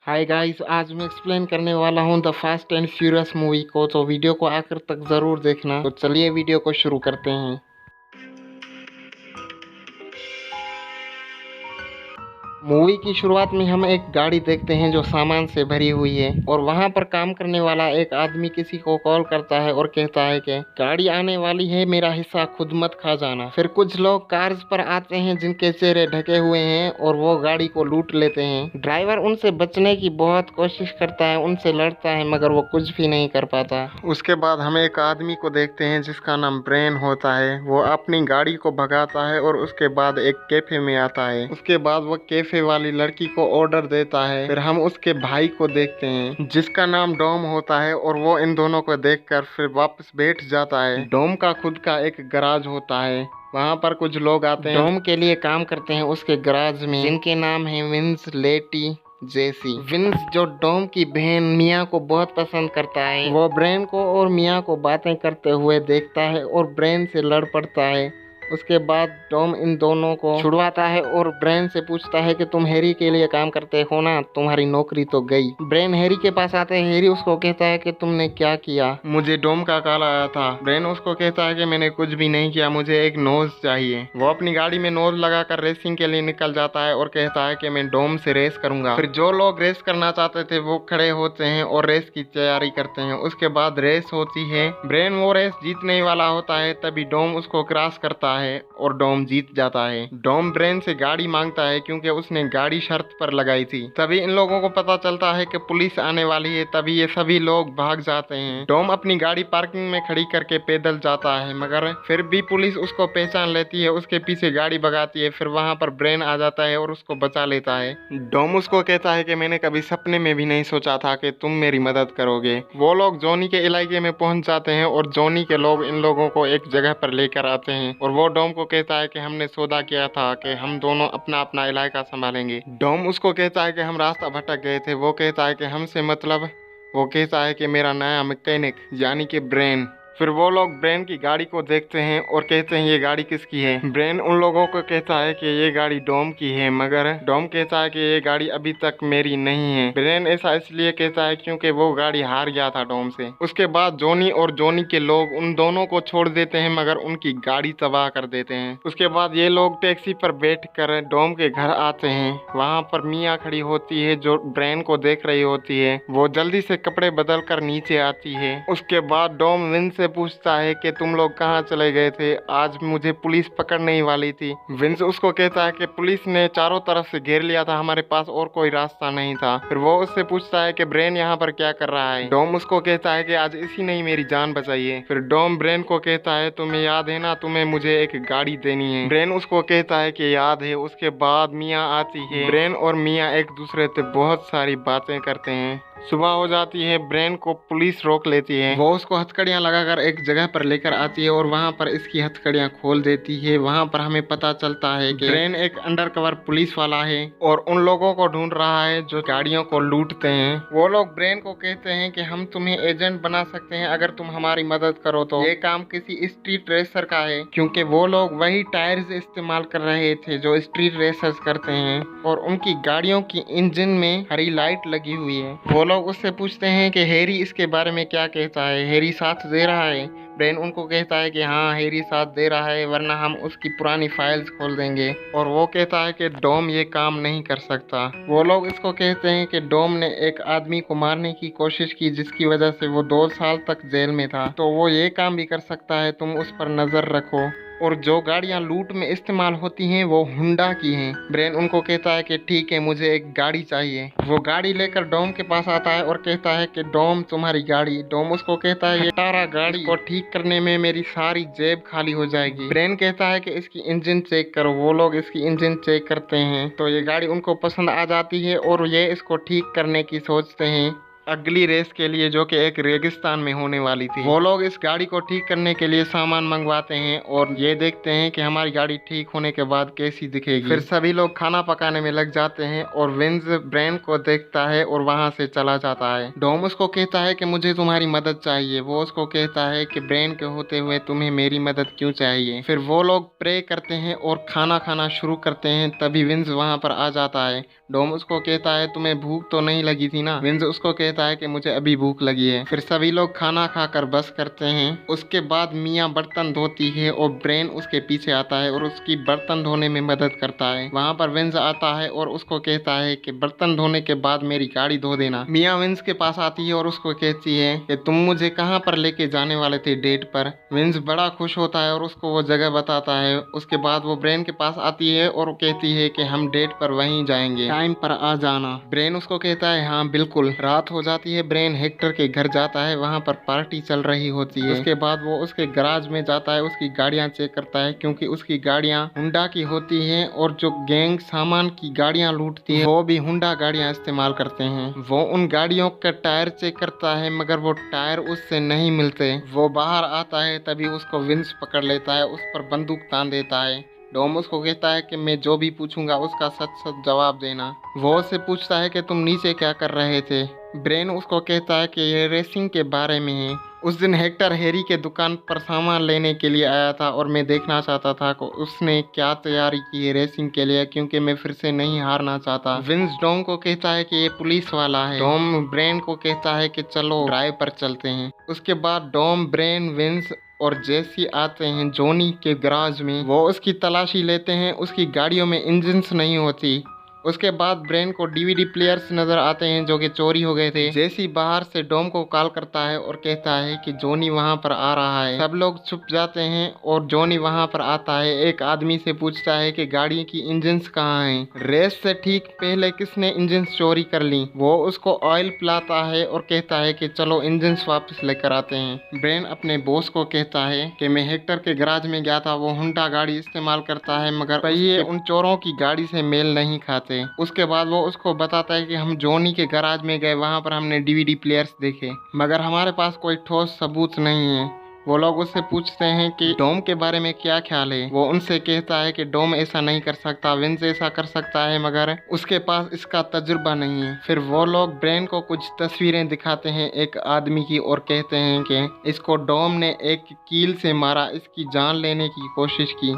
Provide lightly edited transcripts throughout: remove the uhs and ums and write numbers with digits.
Hi guys, आज मैं explain करने वाला हूँ the fast and furious movie को। तो वीडियो को आखिर तक ज़रूर देखना। तो चलिए वीडियो को शुरू करते हैं। मूवी की शुरुआत में हम एक गाड़ी देखते हैं जो सामान से भरी हुई है और वहां पर काम करने वाला एक आदमी किसी को कॉल करता है और कहता है कि गाड़ी आने वाली है, मेरा हिस्सा खुद मत खा जाना। फिर कुछ लोग कार्स पर आते हैं जिनके चेहरे ढके हुए हैं और वो गाड़ी को लूट लेते हैं। ड्राइवर उनसे बचने की बहुत कोशिश करता है, उनसे लड़ता है, मगर वो कुछ भी नहीं कर पाता। उसके बाद हम एक आदमी को देखते हैं जिसका नाम ब्रेन होता है। वो अपनी गाड़ी को भगाता है और उसके बाद एक कैफे में आता है। उसके बाद वो कैफे वाली लड़की को ऑर्डर देता है। फिर हम उसके भाई को देखते हैं जिसका नाम डॉम होता है और वो इन दोनों को देखकर फिर वापस बैठ जाता है। डॉम का खुद का एक गराज होता है। वहाँ पर कुछ लोग आते हैं, डॉम के लिए काम करते हैं उसके गराज में, जिनके नाम है विंस, लेटी, जेसी। विंस जो डॉम की बहन मिया को बहुत पसंद करता है, वो ब्रेन को और मिया को बातें करते हुए देखता है और ब्रेन से लड़ पड़ता है। उसके बाद टॉम इन दोनों को छुड़वाता है और ब्रेन से पूछता है कि तुम हैरी के लिए काम करते हो ना, तुम्हारी नौकरी तो गई। ब्रेन हैरी के पास आते हैं। हैरी उसको कहता है कि तुमने क्या किया? मुझे डॉम का कॉल आया था। ब्रेन उसको कहता है कि मैंने कुछ भी नहीं किया, मुझे एक नोज चाहिए। वो अपनी गाड़ी में नोज लगाकर रेसिंग के लिए निकल जाता है और कहता है कि मैं डॉम से रेस करूंगा। फिर जो लोग रेस करना चाहते थे वो खड़े होते हैं और रेस की तैयारी करते हैं। उसके बाद रेस होती है। ब्रेन वो रेस जीतने वाला होता है, तभी डॉम उसको क्रॉस करता है और डॉम जीत जाता है। डॉम ब्रेन से गाड़ी मांगता है क्योंकि उसने गाड़ी शर्त पर लगाई थी। तभी इन लोगों को पता चलता है कि पुलिस आने वाली है, तभी ये सभी लोग भाग जाते हैं। डॉम अपनी गाड़ी पार्किंग में खड़ी करके पैदल जाता है, मगर फिर भी पुलिस उसको पहचान लेती है, उसके पीछे गाड़ी भगाती है। फिर वहां पर ब्रेन आ जाता है और उसको बचा लेता है। डॉम उसको कहता है कि मैंने कभी सपने में भी नहीं सोचा था कि तुम मेरी मदद करोगे। वो लोग जॉनी के इलाके में पहुंच जाते हैं और जॉनी के लोग इन लोगों को एक जगह पर लेकर आते हैं और वो डॉम को कहता है कि हमने सौदा किया था कि हम दोनों अपना अपना इलाका संभालेंगे। डॉम उसको कहता है कि हम रास्ता भटक गए थे। वो कहता है कि हमसे मतलब, वो कहता है कि मेरा नया मैकेनिक यानी कि ब्रेन। फिर वो लोग ब्रेन की गाड़ी को देखते हैं और कहते हैं ये गाड़ी किसकी है। ब्रेन उन लोगों को कहता है कि ये गाड़ी डॉम की है, मगर डॉम कहता है कि ये गाड़ी अभी तक मेरी नहीं है। ब्रेन ऐसा इसलिए कहता है क्योंकि वो गाड़ी हार गया था डॉम से। उसके बाद जॉनी और जॉनी के लोग उन दोनों को छोड़ देते हैं, मगर उनकी गाड़ी तबाह कर देते हैं। उसके बाद ये लोग टैक्सी पर बैठ कर डॉम के घर आते हैं। वहाँ पर मिया खड़ी होती है जो ब्रेन को देख रही होती है। वो जल्दी से कपड़े बदल कर नीचे आती है। उसके बाद डॉम विंस से पूछता है कि तुम लोग कहाँ चले गए थे, आज मुझे पुलिस पकड़ने ही वाली थी। विंस उसको कहता है कि पुलिस ने चारों तरफ से घेर लिया था, हमारे पास और कोई रास्ता नहीं था। फिर वो उससे पूछता है कि ब्रेन यहाँ पर क्या कर रहा है। डॉम उसको कहता है कि आज इसी ने ही मेरी जान बचाई है। फिर डॉम ब्रेन को कहता है तुम्हें याद है ना, तुम्हें मुझे एक गाड़ी देनी है। ब्रेन उसको कहता है कि याद है। उसके बाद मिया आती है। ब्रेन और मिया एक दूसरे से बहुत सारी बातें करते हैं। सुबह हो जाती है। ब्रेन को पुलिस रोक लेती है। वो उसको हथकड़ियां लगाकर एक जगह पर लेकर आती है और वहां पर इसकी हथकड़ियां खोल देती है। वहां पर हमें पता चलता है कि ब्रेन एक अंडरकवर पुलिस वाला है और उन लोगों को ढूंढ रहा है जो गाड़ियों को लूटते हैं। वो लोग ब्रेन को कहते हैं कि हम तुम्हें एजेंट बना सकते हैं अगर तुम हमारी मदद करो तो। ये काम किसी स्ट्रीट रेसर का है, क्योंकि वो लोग वही टायर्स इस्तेमाल कर रहे थे जो स्ट्रीट रेसर्स करते हैं और उनकी गाड़ियों की इंजन में हरी लाइट लगी हुई है। वो लोग उससे पूछते हैं कि हैरी इसके बारे में क्या कहता है, हैरी साथ दे रहा है। ब्रेन उनको कहता है कि हाँ, हैरी साथ दे रहा है, वरना हम उसकी पुरानी फाइल्स खोल देंगे। और वो कहता है कि डॉम ये काम नहीं कर सकता। वो लोग इसको कहते हैं कि डॉम ने एक आदमी को मारने की कोशिश की जिसकी वजह से वो 2 साल तक जेल में था, तो वो ये काम भी कर सकता है, तुम उस पर नजर रखो। और जो गाड़ियां लूट में इस्तेमाल होती हैं वो हुंडा की हैं। ब्रेन उनको कहता है कि ठीक है, मुझे एक गाड़ी चाहिए। वो गाड़ी लेकर डॉम के पास आता है और कहता है कि डॉम तुम्हारी गाड़ी। डॉम उसको कहता है ये टारा गाड़ी को ठीक करने में मेरी सारी जेब खाली हो जाएगी। ब्रेन कहता है कि इसकी इंजन चेक करो। वो लोग इसकी इंजन चेक करते हैं तो ये गाड़ी उनको पसंद आ जाती है और ये इसको ठीक करने की सोचते हैं अगली रेस के लिए, जो कि एक रेगिस्तान में होने वाली थी। वो लोग इस गाड़ी को ठीक करने के लिए सामान मंगवाते हैं और ये देखते हैं कि हमारी गाड़ी ठीक होने के बाद कैसी दिखेगी। फिर सभी लोग खाना पकाने में लग जाते हैं और विंस ब्रेन को देखता है और वहां से चला जाता है। डॉम उसको कहता है कि मुझे तुम्हारी मदद चाहिए। वो उसको कहता है कि ब्रेन के होते हुए तुम्हें मेरी मदद क्यों चाहिए। फिर वो लोग प्रे करते हैं और खाना खाना शुरू करते हैं। तभी विंस वहां पर आ जाता है। डोम उसको कहता है तुम्हें भूख तो नहीं लगी थी ना। विंस उसको कहता है कि मुझे अभी भूख लगी है। फिर सभी लोग खाना खाकर बस करते हैं। उसके बाद मिया बर्तन धोती है और ब्रेन उसके पीछे आता है और उसकी बर्तन धोने में मदद करता है। वहाँ पर विंस आता है और उसको कहता है कि बर्तन धोने के बाद मेरी गाड़ी धो देना। मिया विंस के पास आती है और उसको कहती है कि तुम मुझे कहाँ पर लेके जाने वाले थे डेट पर। विंस बड़ा खुश होता है और उसको वो जगह बताता है। उसके बाद वो ब्रेन के पास आती है और कहती है कि हम डेट पर वहीं जाएंगे, टाइम पर आ जाना। ब्रेन उसको कहता है हाँ बिल्कुल। रात हो जाती है। ब्रेन हेक्टर के घर जाता है। वहाँ पर पार्टी चल रही होती है। उसके बाद वो उसके गराज में जाता है, उसकी गाड़ियाँ चेक करता है क्योंकि उसकी गाड़ियाँ हुंडा की होती हैं और जो गैंग सामान की गाड़ियाँ लूटती है वो भी हुंडा गाड़ियाँ इस्तेमाल करते हैं। वो उन गाड़ियों का टायर चेक करता है मगर वो टायर उससे नहीं मिलते। वो बाहर आता है तभी उसको विंस पकड़ लेता है, उस पर बंदूक तान देता है। डोम उसको कहता है कि मैं जो भी पूछूंगा उसका सच सच जवाब देना। वो उससे पूछता है कि तुम नीचे क्या कर रहे थे। ब्रेन उसको कहता है कि ये रेसिंग के बारे में है। उस दिन हेक्टर हैरी के दुकान पर सामान लेने के लिए आया था और मैं देखना चाहता था कि उसने क्या तैयारी की है रेसिंग के लिए, क्योंकि मैं फिर से नहीं हारना चाहता। विंस डोम को कहता है कि ये पुलिस वाला है। डोम ब्रेन को कहता है कि चलो ड्राइव पर चलते हैं। उसके बाद डोम, ब्रेन, विंस और जेसी आते हैं जोनी के गराज में। वो उसकी तलाशी लेते हैं। उसकी गाड़ियों में इंजन्स नहीं होती। उसके बाद ब्रेन को डीवीडी प्लेयर्स नजर आते हैं जो कि चोरी हो गए थे। जेसी बाहर से डोम को कॉल करता है और कहता है कि जोनी वहां पर आ रहा है। सब लोग छुप जाते हैं और जोनी वहां पर आता है। एक आदमी से पूछता है कि गाड़ी की इंजन्स कहाँ हैं। रेस से ठीक पहले किसने इंजन्स चोरी कर ली। वो उसको ऑयल पिलाता है और कहता है कि चलो इंजन्स वापस लेकर आते हैं। ब्रेन अपने बॉस को कहता है कि मैं हेक्टर के गराज में गया था। वो हुंडा गाड़ी इस्तेमाल करता है मगर पहिए उन चोरों की गाड़ी से मेल नहीं खाते। उसके बाद वो उसको बताता है कि हम जोनी के गराज में गए, वहां पर हमने डीवीडी प्लेयर्स देखे मगर हमारे पास कोई ठोस सबूत नहीं है। वो लोग उससे पूछते हैं कि डोम के बारे में क्या ख्याल है। वो उनसे कहता है कि डोम ऐसा नहीं कर सकता, विंस ऐसा कर सकता है मगर उसके पास इसका तजुर्बा नहीं है। फिर वो लोग ब्रेन को कुछ तस्वीरें दिखाते हैं एक आदमी की और कहते हैं कि इसको डोम ने एक कील से मारा, इसकी जान लेने की कोशिश की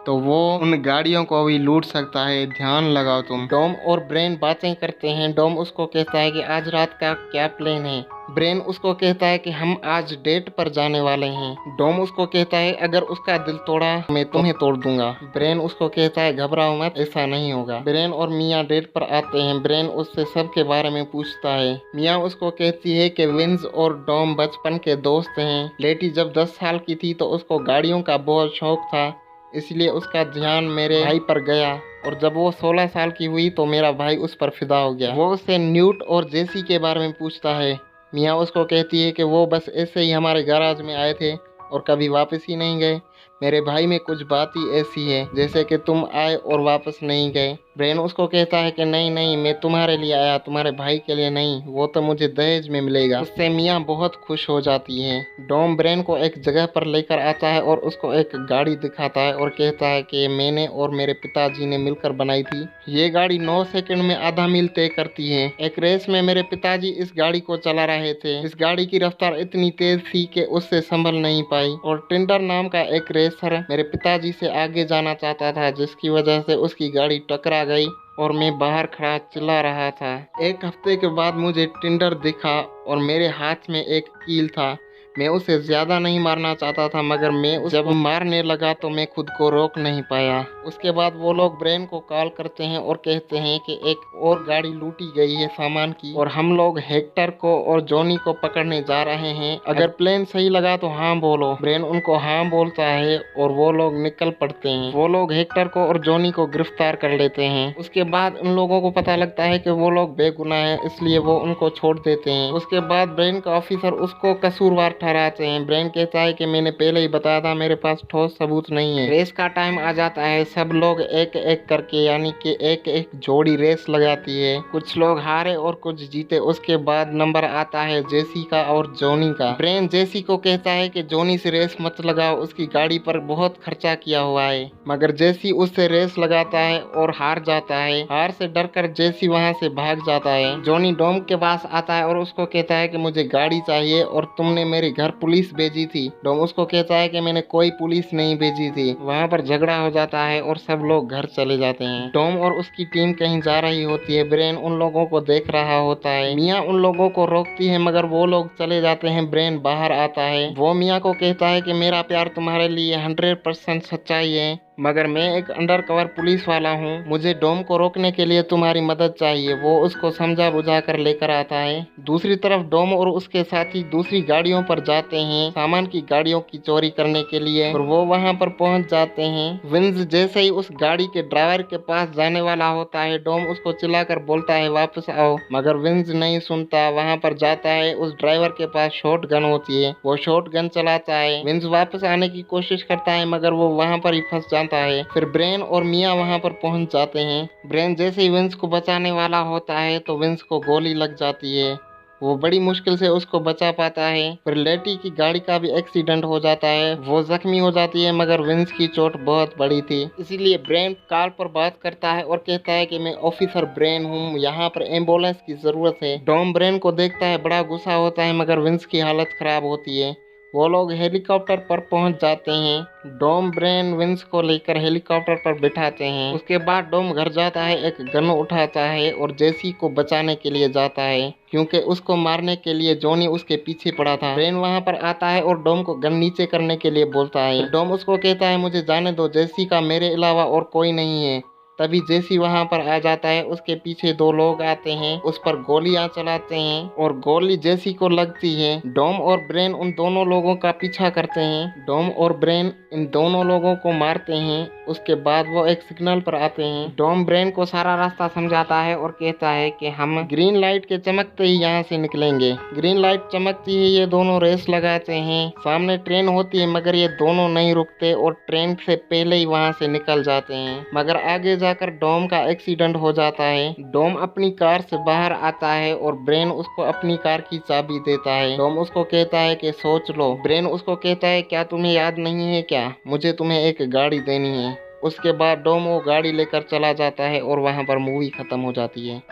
तो वो उन गाड़ियों को भी लूट सकता है, ध्यान लगाओ तुम। डोम और ब्रेन बातें करते हैं। डोम उसको कहता है कि आज रात का क्या प्लान है। ब्रेन उसको कहता है कि हम आज डेट पर जाने वाले हैं। डोम उसको कहता है अगर उसका दिल तोड़ा मैं तुम्हें तोड़ दूंगा। ब्रेन उसको कहता है घबराओ मत, ऐसा नहीं होगा। ब्रेन और मिया डेट पर आते हैं। ब्रेन उससे सब के बारे में पूछता है। मिया उसको कहती है कि विंस और डोम बचपन के दोस्त हैं। लेटी जब 10 साल की थी तो उसको गाड़ियों का बहुत शौक था, इसलिए उसका ध्यान मेरे भाई पर गया और जब वो 16 साल की हुई तो मेरा भाई उस पर फिदा हो गया। वो उससे न्यूट और जेसी के बारे में पूछता है। मिया उसको कहती है कि वो बस ऐसे ही हमारे गैराज में आए थे और कभी वापस ही नहीं गए। मेरे भाई में कुछ बात ही ऐसी है जैसे कि तुम आए और वापस नहीं गए। ब्रेन उसको कहता है कि नहीं नहीं, मैं तुम्हारे लिए आया, तुम्हारे भाई के लिए नहीं, वो तो मुझे दहेज में मिलेगा। उससे मियाँ बहुत खुश हो जाती है। डोम ब्रेन को एक जगह पर लेकर आता है और उसको एक गाड़ी दिखाता है और कहता है कि मैंने और मेरे पिताजी ने मिलकर बनाई थी। ये गाड़ी 9 सेकंड में आधा मील तय करती है। एक रेस में मेरे पिताजी इस गाड़ी को चला रहे थे। इस गाड़ी की रफ्तार इतनी तेज थी कि उससे संभल नहीं पाई और टिंडर नाम का एक रेसर मेरे पिताजी से आगे जाना चाहता था, जिसकी वजह से उसकी गाड़ी टकरा गई और मैं बाहर खड़ा चिल्ला रहा था। एक हफ्ते के बाद मुझे टिंडर दिखा और मेरे हाथ में एक कील था। मैं उसे ज्यादा नहीं मारना चाहता था मगर मैं जब मारने लगा तो मैं खुद को रोक नहीं पाया। उसके बाद वो लोग ब्रेन को कॉल करते हैं और कहते हैं कि एक और गाड़ी लूटी गई है सामान की और हम लोग हेक्टर को और जॉनी को पकड़ने जा रहे हैं। अगर प्लान सही लगा तो हाँ बोलो। ब्रेन उनको हाँ बोलता है और वो लोग निकल पड़ते हैं। वो लोग हेक्टर को और जॉनी को गिरफ्तार कर लेते हैं। उसके बाद उन लोगों को पता लगता है कि वो लोग बेगुनाह हैं, इसलिए वो उनको छोड़ देते हैं। उसके बाद ब्रेन का ऑफिसर उसको कसूरवार ठहराते हैं। ब्रेन कहता है कि मैंने पहले ही बताया था मेरे पास ठोस सबूत नहीं है। रेस का टाइम आ जाता है। सब लोग एक एक करके यानी कि एक एक जोड़ी रेस लगाती है। कुछ लोग हारे और कुछ जीते। उसके बाद नंबर आता है जेसी का और जॉनी का। ब्रेन जेसी को कहता है कि जॉनी से रेस मत लगाओ, उसकी गाड़ी पर बहुत खर्चा किया हुआ है, मगर जेसी उससे रेस लगाता है और हार जाता है। हार से डरकर जेसी वहां से भाग जाता है। जॉनी डोम के पास आता है और उसको कहता है कि मुझे गाड़ी चाहिए और तुमने मेरी घर पुलिस भेजी थी। डॉम उसको कहता है कि मैंने कोई पुलिस नहीं भेजी थी। वहाँ पर झगड़ा हो जाता है और सब लोग घर चले जाते हैं। डॉम और उसकी टीम कहीं जा रही होती है। ब्रेन उन लोगों को देख रहा होता है। मिया उन लोगों को रोकती है मगर वो लोग चले जाते हैं। ब्रेन बाहर आता है। वो मिया को कहता है कि मेरा प्यार तुम्हारे लिए 100% सच्चाई है, मगर मैं एक अंडरकवर पुलिस वाला हूँ। मुझे डॉम को रोकने के लिए तुम्हारी मदद चाहिए। वो उसको समझा बुझा कर लेकर आता है। दूसरी तरफ डॉम और उसके साथी दूसरी गाड़ियों पर जाते हैं सामान की गाड़ियों की चोरी करने के लिए, और वो वहाँ पर पहुँच जाते हैं। विंस जैसे ही उस गाड़ी के ड्राइवर के पास जाने वाला होता है, डॉम उसको चिल्लाकर बोलता है वापस आओ, मगर विंस नहीं सुनता। वहाँ पर जाता है, उस ड्राइवर के पास शॉट गन होती है, वो शॉट गन चलाता है। विंस वापस आने की कोशिश करता है मगर वो वहाँ पर ही फंस जाता है। फिर ब्रेन और मिया वहाँ पर पहुँच जाते हैं। ब्रेन जैसे ही विंस को बचाने वाला होता है तो विंस को गोली लग जाती है। वो बड़ी मुश्किल से उसको बचा पाता है। फिर लेटी की गाड़ी का भी एक्सीडेंट हो जाता है। वो जख्मी हो जाती है मगर विंस की चोट बहुत बड़ी थी, इसीलिए ब्रेन कॉल पर बात करता है और कहता है कि मैं ऑफिसर ब्रेन हूँ, यहाँ पर एम्बुलेंस की जरूरत है। डॉम ब्रेन को देखता है, बड़ा गुस्सा होता है मगर विंस की हालत खराब होती है। वो लोग हेलीकॉप्टर पर पहुंच जाते हैं। डॉम ब्रेन विंस को लेकर हेलीकॉप्टर पर बिठाते हैं। उसके बाद डॉम घर जाता है, एक गन उठाता है और जेसी को बचाने के लिए जाता है, क्योंकि उसको मारने के लिए जॉनी उसके पीछे पड़ा था। ब्रेन वहां पर आता है और डॉम को गन नीचे करने के लिए बोलता है। डॉम उसको कहता है मुझे जाने दो, जेसी का मेरे अलावा और कोई नहीं है। तभी जेसी वहां पर आ जाता है। उसके पीछे दो लोग आते हैं, उस पर गोलियां चलाते हैं और गोली जेसी को लगती है। डॉम और ब्रेन उन दोनों लोगों का पीछा करते हैं। डॉम और ब्रेन इन दोनों लोगों को मारते हैं। उसके बाद वो एक सिग्नल पर आते हैं। डॉम ब्रेन को सारा रास्ता समझाता है और कहता है कि हम ग्रीन लाइट के चमकते ही यहाँ से निकलेंगे। ग्रीन लाइट चमकती है, ये दोनों रेस लगाते हैं। सामने ट्रेन होती है मगर ये दोनों नहीं रुकते और ट्रेन से पहले ही वहाँ से निकल जाते हैं। मगर आगे जाकर डॉम का एक्सीडेंट हो जाता है। डॉम अपनी कार से बाहर आता है और ब्रेन उसको अपनी कार की चाबी देता है। डॉम उसको कहता है कि सोच लो। ब्रेन उसको कहता है क्या तुम्हें याद नहीं है क्या, मुझे तुम्हें एक गाड़ी देनी है। उसके बाद डॉम वो गाड़ी लेकर चला जाता है और वहाँ पर मूवी खत्म हो जाती है।